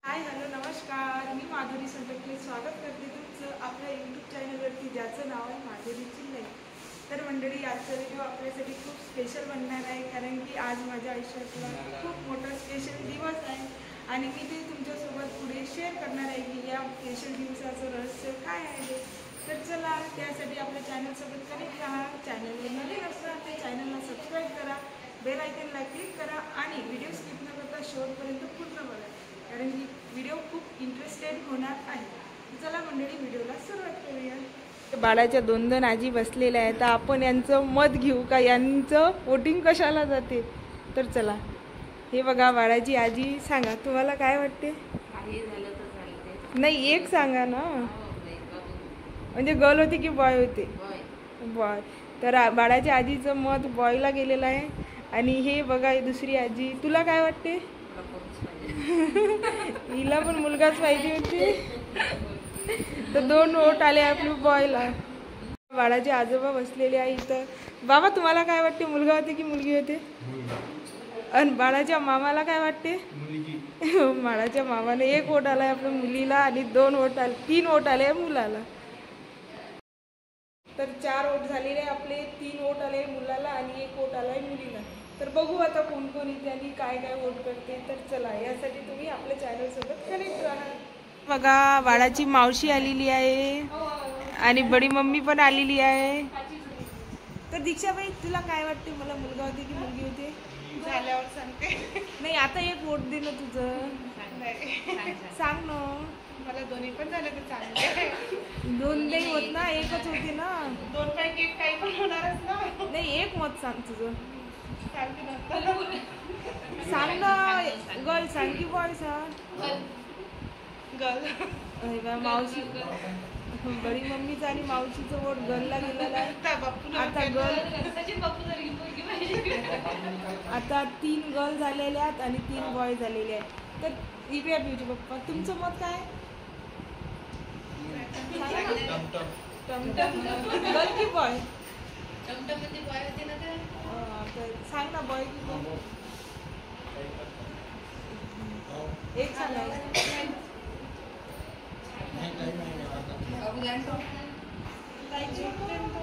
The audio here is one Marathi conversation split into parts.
हाय हॅलो नमस्कार, मी माधुरी संतकले स्वागत करते तुमचं आपल्या यूट्यूब चॅनलवरती, ज्याचं नाव आहे माधुरी चिल्ले. तर मंडळी, आजचा व्हिडिओ आपल्यासाठी खूप स्पेशल बनणार आहे, कारण की आज माझ्या आयुष्यातला खूप मोठा स्पेशल दिवस आहे आणि मी ते तुमच्यासोबत पुढे शेअर करणार आहे की या स्पेशल दिवसाचं रहस्य काय आहे. तर चला, त्यासाठी आपल्या चॅनलसोबत कनेक्ट राहा. चॅनलवर नवीन असणार ते चॅनलला सबस्क्राईब करा, बेल आयकनला क्लिक करा आणि व्हिडिओ स्किप न करता शेवटपर्यंत पूर्ण बघा, कारण की व्हिडिओ खूप इंटरेस्टेड होणार आहे. चला मंडळी, व्हिडिओला सुरुवात करूया. बाळाच्या दोन आजी बसलेल्या आहेत, तर आपण यांचं मत घेऊ का, यांचं वोटिंग कशाला जाते. तर चला, हे बघा बाळाची आजी, सांगा तुम्हाला काय वाटते. नाही, एक सांगा ना, म्हणजे गर्ल होती की बॉय होते. बॉय. तर बाळाच्या आजीचं मत बॉयला गेलेलं आहे. आणि हे बघा दुसरी आजी, तुला काय वाटते. हिला पण मुलगाच पाहिजे होते, तर 2 वोट आले आपल्या बॉयला. बाळाचे आजोबा बसलेले आहे इथं. बाबा, तुम्हाला काय वाटते, मुलगा होते की मुलगी होते. आणि बाळाच्या मामाला काय वाटते. बाळाच्या मामाने 1 वोट आलाय आपल्या मुलीला आणि 2 वोट आले, 3 वोट आले मुलाला. तर 4 वोट झालेले आपले, 3 वोट आले मुलाला आणि 1 वोट आलाय मुलीला. तर बघू आता कोण कोण इथे आणि काय काय वोट करते. तर चला, यासाठी तुम्ही आपल्या चॅनलसोबत कनेक्ट राहा. बघा, बाळाची मावशी आलेली आहे आणि बडी मम्मी पण आलेली आहे. तर दीक्षाबाई, तुला काय वाटते, मला मुलगा होते की मुलगी होते. झाल्यावर सांगते. नाही, आता 1 वोट दे ना तुझं. सांग ना. मला दोन्ही पण झालं तर चांगलं. 2 नाही होत ना, 1च होते ना. 2 पैकी 1 काही पण होणारच ना. नाही, 1 मत सांग तुझं. सांगते नंतर. सांग ना, गर्ल सांग की बॉय सांग. गर्ल. मावशी, बडी मम्मीचं आणि मावशीचं वोट गर्लला गेलेला आहे. आता गर्ल, आता 3 गर्ल झालेल्या आहेत आणि 3 बॉय झालेले आहेत. तर इकडे तुझे पप्पा, तुमचं मत काय. गर्ल की बॉय. तर सांग ना, बॉय की बॉय. एक सांगायचं.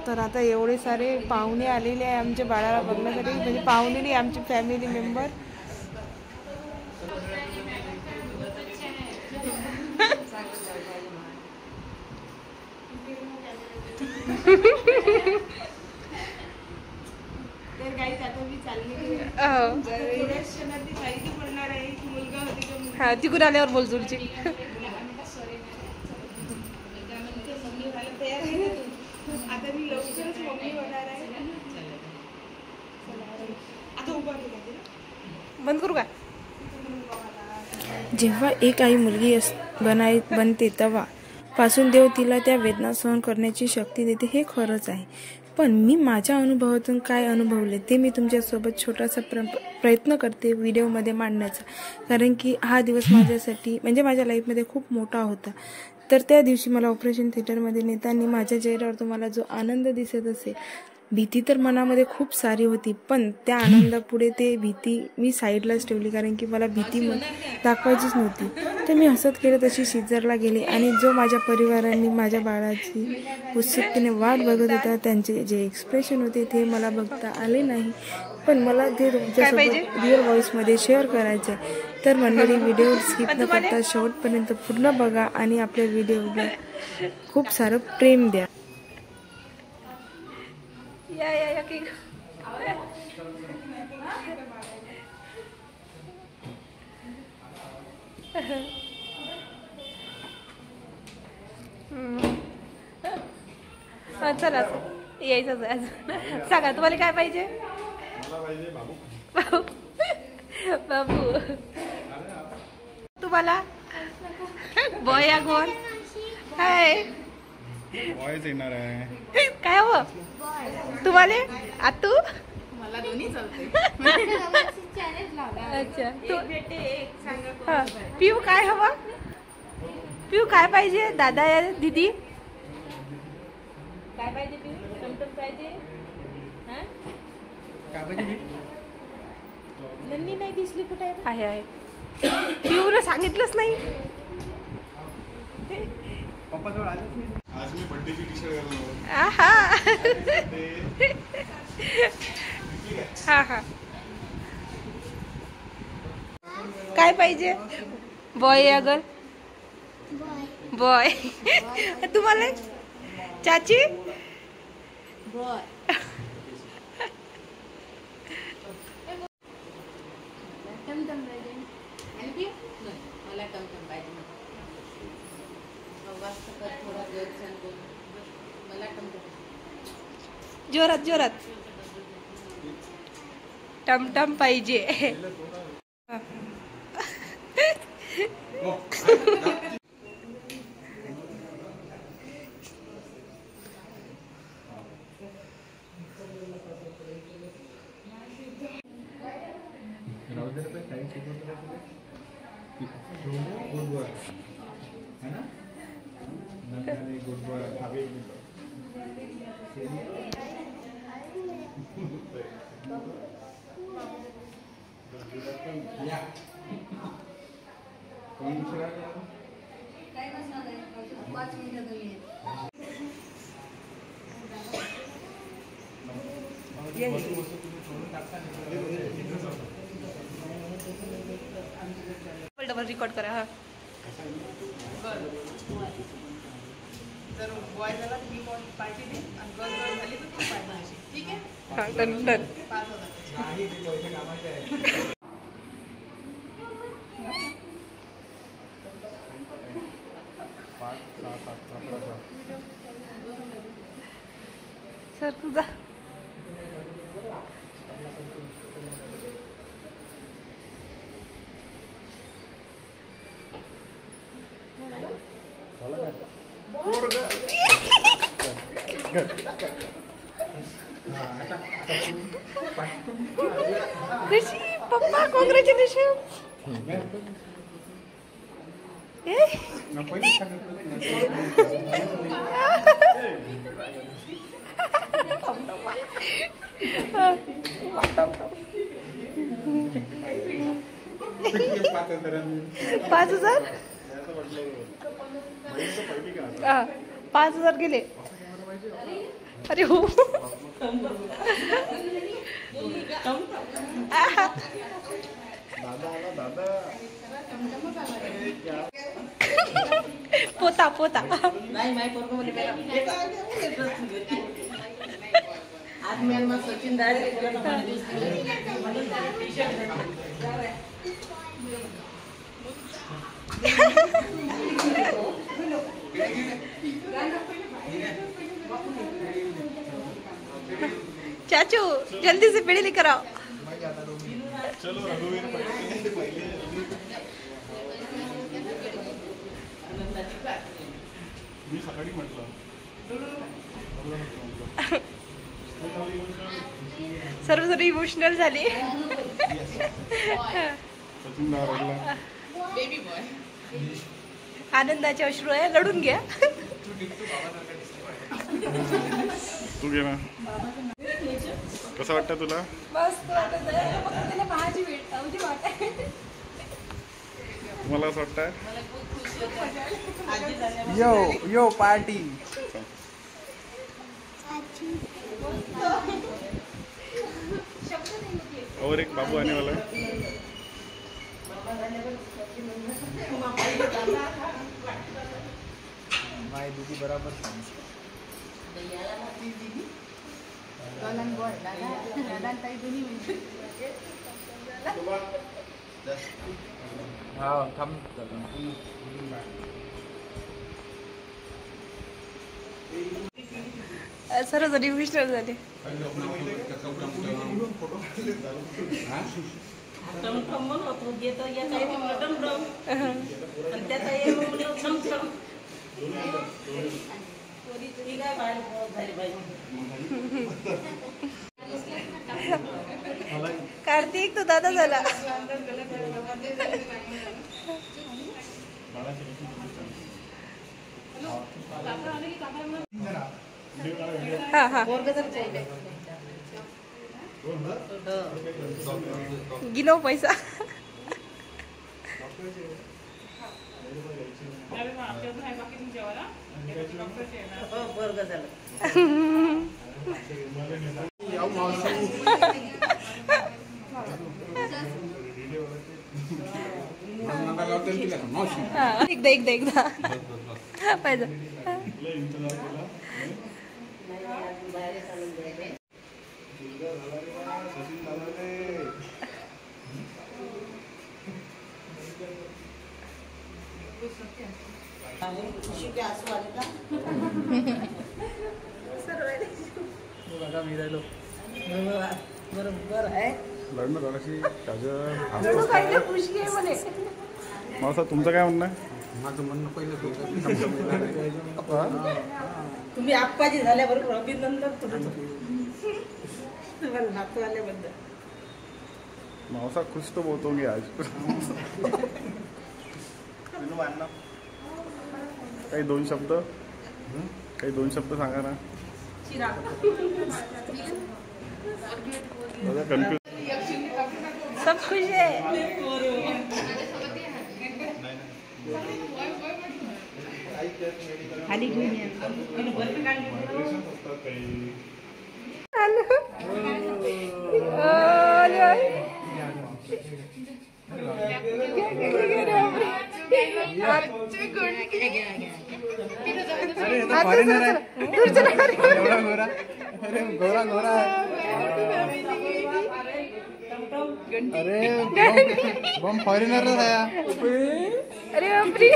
तर आता एवढे सारे पाहुणे आलेले आहे आमच्या बाळाला बघण्यासाठी, म्हणजे पाहुणे नाही, आमची फॅमिली मेंबर. तर गाईज, आता मी चालली माहिती पडणार आहे की मुलगा होते का मुलगी. हा, तिकडून आल्यावर बोल तुझी. आता मी लवकरच मम्मी होणार आहे. आता उभा बंद करू का. जेव्हा एक आई मुलगी बनते तेव्हा पासून देव तिला त्या वेदना सहन करण्याची शक्ती देते, हे खरंच आहे. पण मी माझ्या अनुभवातून काय अनुभवले ते मी तुमच्यासोबत छोटासा प्रयत्न करते व्हिडिओमध्ये मांडण्याचा, कारण की हा दिवस माझ्यासाठी, म्हणजे माझ्या लाईफमध्ये खूप मोठा होता. तर त्या दिवशी मला ऑपरेशन थिएटरमध्ये नेताना माझ्या चेहऱ्यावर तुम्हाला जो आनंद दिसत असेल, भीती तर मनामध्ये खूप सारी होती, पण त्या आनंदापुढे ते भीती मी साईडलाच ठेवली, कारण की मला भीती दाखवायचीच नव्हती. तर मी हसत खेळत अशी शिजरला गेले आणि जो माझ्या परिवारांनी माझ्या बाळाची उत्सुकतेने वाट बघत होता, त्यांचे जे एक्सप्रेशन होते ते मला बघता आले नाही, पण मला ते तुमच्यासोबत रिअल व्हॉइसमध्ये शेअर करायचे. तर मंडळी, व्हिडिओ स्किप न करता शेवटपर्यंत पूर्ण बघा आणि आपल्या व्हिडिओला खूप सारं प्रेम द्या. या की चला, यायचं अजून. सांगा, तुम्हाला काय पाहिजे. बाबू, तुम्हाला बॉय या गोल हाय बॉयच येणार आहे. काय हवं तुम्हाला. आतू, मला दोन्ही चालते. अच्छा, हा, पिऊ काय हवं. पिऊ काय पाहिजे. दादा या दीदी काय पाहिजे. पिऊ टमटम पाहिजे. नन्नी नाही दिसली कुठे आहे. पिऊला सांगितलंच नाही. पप्पाजवळ आलेच नाही. आज मी बर्थडेची टी शर्ट घालून आहा. हा हा. काय पाहिजे? बॉय या गर्ल? बॉय. तुम्हाला चाची? बॉय. टमटम पाहिजे. आणि ती? नाही, मला टमटम पाहिजे. वाजता कर थोडा जोर सांगतो. मला टमटम. जोरात जोरात. टमटम पाहिजे. डबल रिकॉर्ड करा. हा जर बॉय झाला तर मी पार्टी दे आणि गर्ल झाली तर तू पार्टी. ठीक आहे. हा डन डन. 5,000. सर तुझा पप्पा कॉंग्रॅच्युलेशन. $5,000. 5,000 गेले. अरे हो. पोता पोता. नाही माय पोरगं म्हणे आज मी मग सचिन दारे चाचू जल्दी से पेड़ी लेकर आओ. चलो रघुवीर मी सकाळी म्हटलं सर्व इमोशनल झाली. सचिन दारला आनंदाचे अश्रू आहे. लढून घ्या. तू घे ना. कसं वाटतं तुला? मस्त वाटत आहे. फक्त तिला पाहायची वेळ म्हणजे वाटत. तुम्हाला असं वाटतंय? यो यो पार्टी. और एक बाबू आने वाला है. माय दीदी बराबर सांग. हा थांब. सर्व जण इमोशनल झाले. कार्तिक तू दादा झाला. हा हा गिनो पैसा. एकदा पाहिजे. बरोबर आहे. लग्न झाल्याशी काजल खुशी आहे म्हणे. मावसा तुमचं काय म्हणणं आहे? माझं म्हणणं पहिलं तुम्ही आप्पाजी झाल्याबरोबर अभिनंदन करतो तुम्हाला नातू आल्याबद्दल. मावसा खुश तो बहुत होंगे आज. काही दोन शब्द सांगा ना. कन्फ्युज सब खुश है. खाली घेऊन या. फॉरेनर आहे. एवढा गोरा. अरे गोरा गोरा. अरे बम फॉरेनरच आहे. अरे बापरे.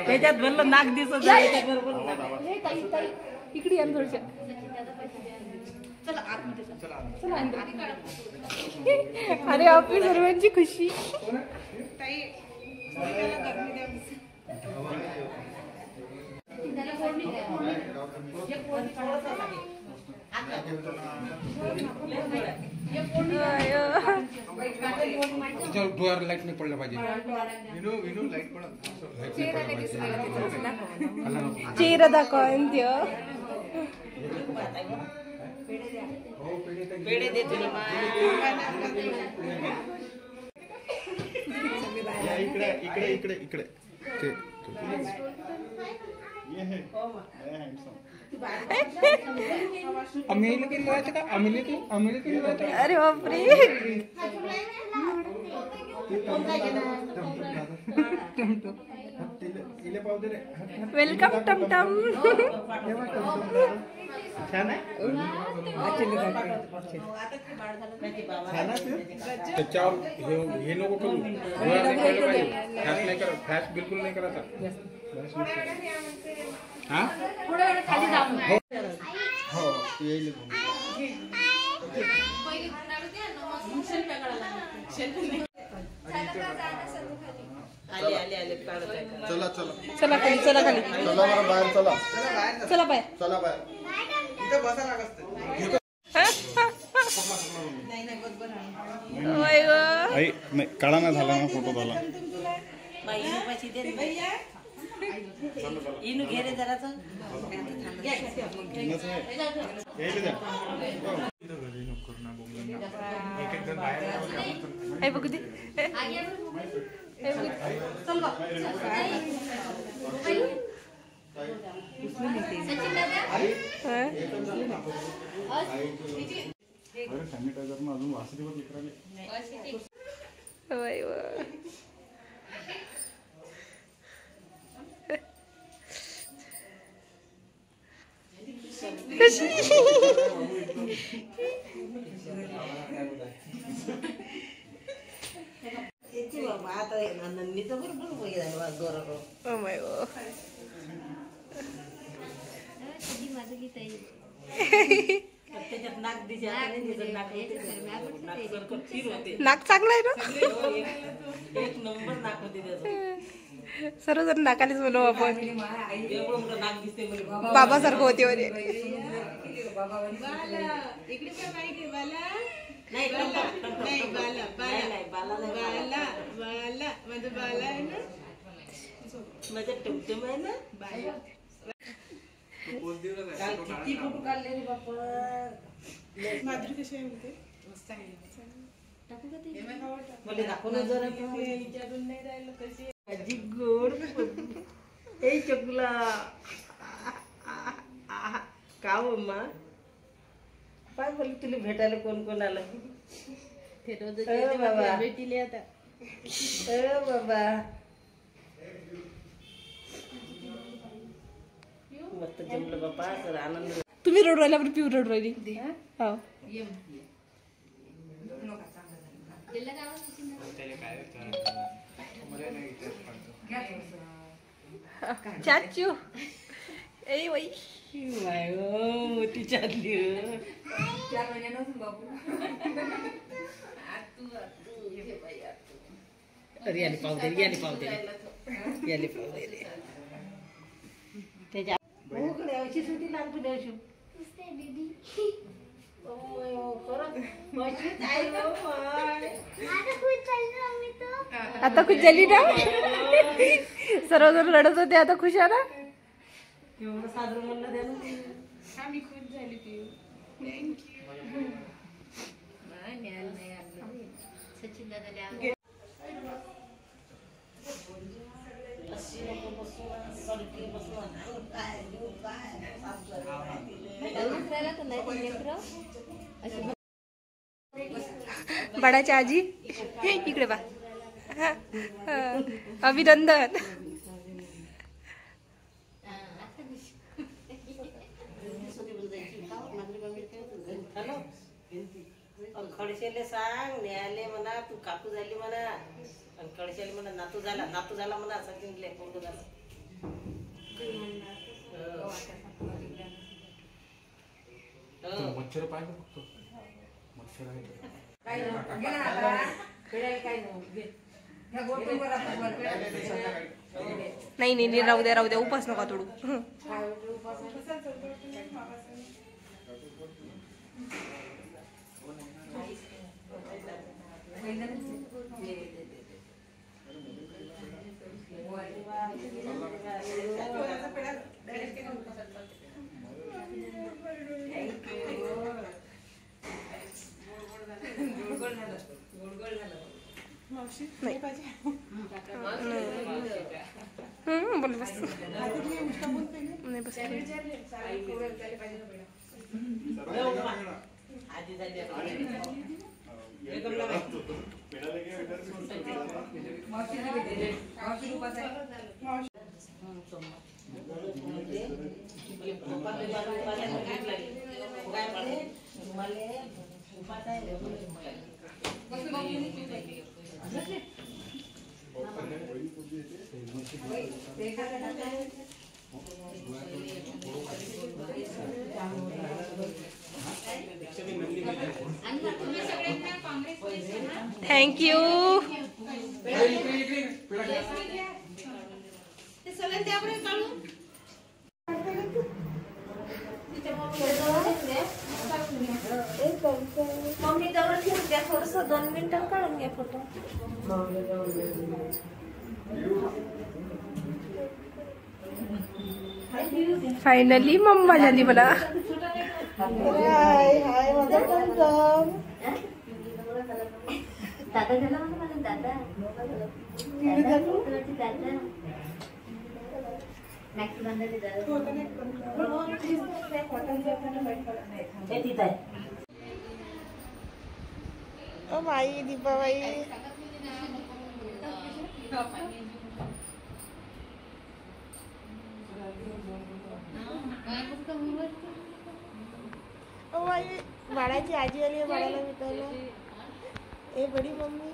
त्याच्यात भरलं नाक दिसत आहे. इकडे या थोडस. अरे आपली सर्वांची खुशी. डोअर लाईट नाही पडलं पाहिजे. चेहरा दाखवा. पेढे देतो इकडे इकडे इकडे इकडे अरे बापरे. वेलकम टमटम. त्याच्यावर हे नको करू. फ्लॅश बिलकुल नाही करायचा. हा हो येईल. आले आले आले. चला चला चला खाली. चला खाली. चला बरं बाहेर चला. चला बाय. चला बाहेर. इथे बसा लागत. आई नाही काढा नाही झाला ना फोटो झाला. इनू घे रे जराच. बघू दे. चल बा. सॅनिटायझर ना अजून वासरीवर विकराले. आता नंदनी तर बरोबर त्याच्यात नाक दिसे. नाक चांगलं आहे ना. एक नंबर नाक होते त्याचं. सर्वजण नाकालीच म्हणू आपण. एवढं मोठं नाक दिसते बाबासारखं होते म्हणे. नाही बाला माझं बाला आहे ना. माझं टमटम आहे ना. किती फोटो काढले रे बापा. माधुरी कशी आहे म्हणते. टाकू का ते? मला दाखवलं जरा विचारून नाही राहिलं कशी आजी गोड ए चकला का मम्मा पाय बोल तुला भेटायला कोण कोण आलं ते रोज बाबा. भेटीले आता बाबा मस्त जमलं बापा सर आनंद तुम्ही रडू राहिल्यावर पिऊ रडू राहिली हो त्याला काय आवडतं? चाचू ए वई मोठी चालली अरे याली पाव दे याली पाव दे त्याच्या भूक द्यायची सुटी लागतो द्यायची आता खुश झाली ना सर्वजण रडत होते आता खुश आहे ना एवढं साधारण म्हणलं द्या ना आम्ही खुश झाली पिऊ थँक्यू नाही आणलं सचिन दादा आणलं. एवढंच राहिलं तर नाही ते लेकरं. अशी बाळाची आजी इकडे बा अभिनंदन खडशेले सांग न्यायालय म्हणा तू काकू झाली म्हणा आणि खडशेले म्हणा नातू झाला म्हणा सचिनले पोरगं झालं मच्छर पाहिजे फक्त मच्छर आहे नाही नाही राहू द्या उपास नका तोडू नाही बोल बस नाही बस आधी झाली थँक्यू मम्मी जवळ ठेवून द्या थोडस 2 मिनिटं काढून घ्या फोटो फायनली मम्मा झाली मला दादा झाला मला दादा O by Deepabai O by बाळाची आजी आली बाळाला भेटायला ए बडी मम्मी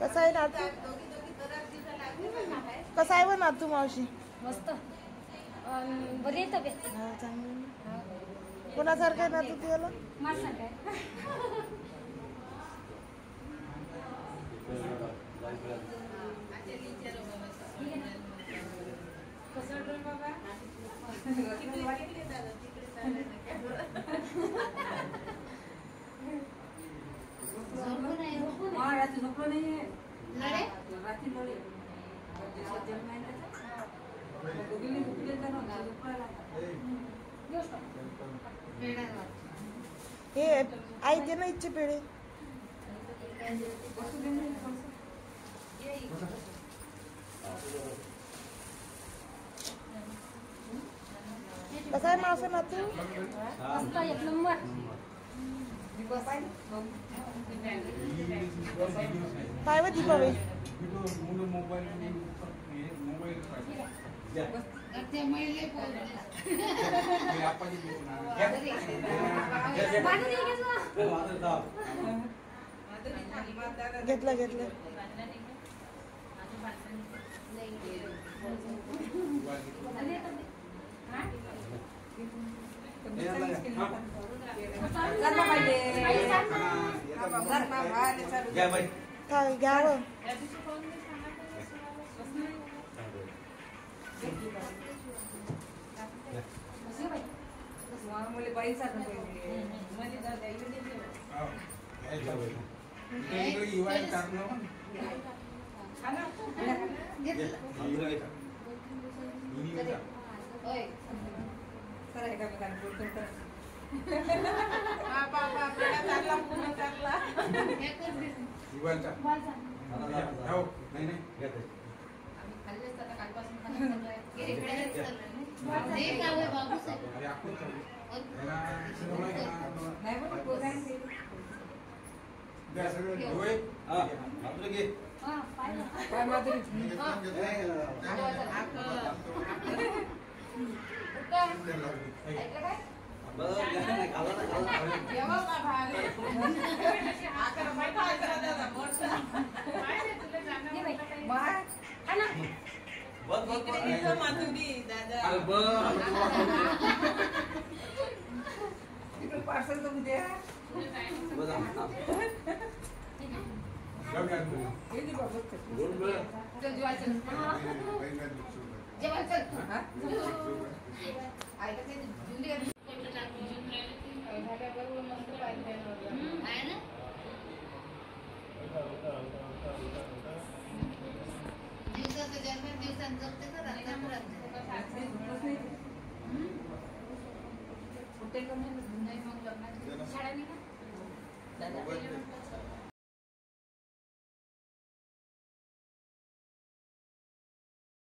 कसा आहे नातू कसा आहे व नातू मावशी मस्त बरी आहे तब्येत हा चांगली कोणासारखं आहे नातू तुला हे आई दे ना इच्छे पेढे. कसा आहे मावसा नातू? एक नंबर. काय व दीपावे? घेतलं घेतलं. काय घ्यावं? शाळा